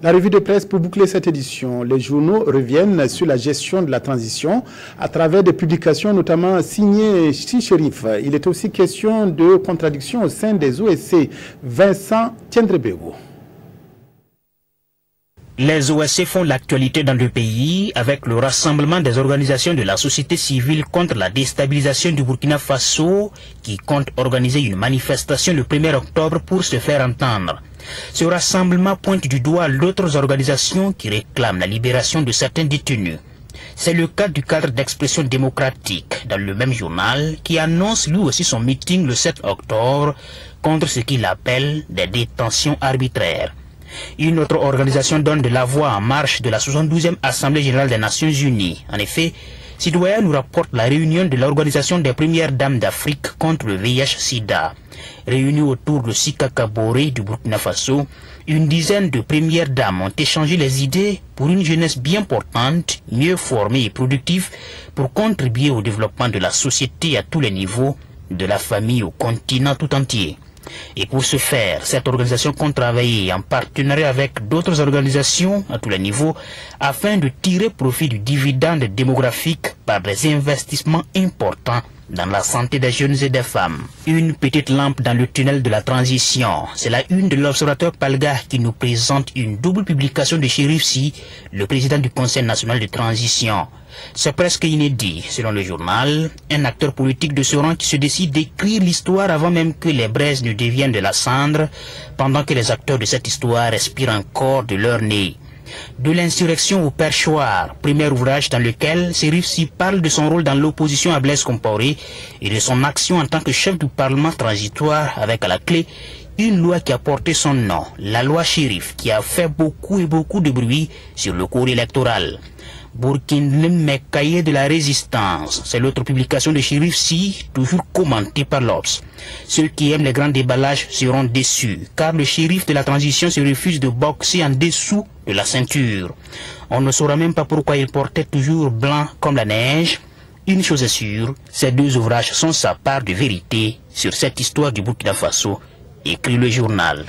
La revue de presse pour boucler cette édition. Les journaux reviennent sur la gestion de la transition à travers des publications notamment signées Chérif. Il est aussi question de contradictions au sein des OSC. Vincent Tiendrebego. Les OSC font l'actualité dans le pays avec le rassemblement des organisations de la société civile contre la déstabilisation du Burkina Faso qui compte organiser une manifestation le 1er octobre pour se faire entendre. Ce rassemblement pointe du doigt d'autres organisations qui réclament la libération de certains détenus. C'est le cas du cadre d'expression démocratique dans le même journal qui annonce lui aussi son meeting le 7 octobre contre ce qu'il appelle des détentions arbitraires. Une autre organisation donne de la voix en marche de la 72e Assemblée Générale des Nations Unies. En effet, Citoyen nous rapporte la réunion de l'Organisation des Premières Dames d'Afrique contre le VIH-Sida. Réunies autour de Sika Kaboré du Burkina Faso, une dizaine de premières dames ont échangé les idées pour une jeunesse bien portante, mieux formée et productive pour contribuer au développement de la société à tous les niveaux, de la famille au continent tout entier. Et pour ce faire, cette organisation compte travailler en partenariat avec d'autres organisations à tous les niveaux afin de tirer profit du dividende démographique par des investissements importants dans la santé des jeunes et des femmes. Une petite lampe dans le tunnel de la transition. C'est la une de l'Observateur Palga qui nous présente une double publication de Chérif Sy, le président du Conseil national de transition. C'est presque inédit, selon le journal, un acteur politique de ce rang qui se décide d'écrire l'histoire avant même que les braises ne deviennent de la cendre, pendant que les acteurs de cette histoire respirent encore de leur nez. De l'insurrection au perchoir, premier ouvrage dans lequel Chérif Sy parle de son rôle dans l'opposition à Blaise Compaoré et de son action en tant que chef du Parlement transitoire avec à la clé une loi qui a porté son nom, la loi Chérif, qui a fait beaucoup de bruit sur le cours électoral. Burkina Mekaye de la résistance, c'est l'autre publication de Chérif Sy, toujours commentée par l'Obs. Ceux qui aiment les grands déballages seront déçus, car le shérif de la transition se refuse de boxer en dessous de la ceinture. On ne saura même pas pourquoi il portait toujours blanc comme la neige. Une chose est sûre, ces deux ouvrages sont sa part de vérité sur cette histoire du Burkina Faso, écrit le journal.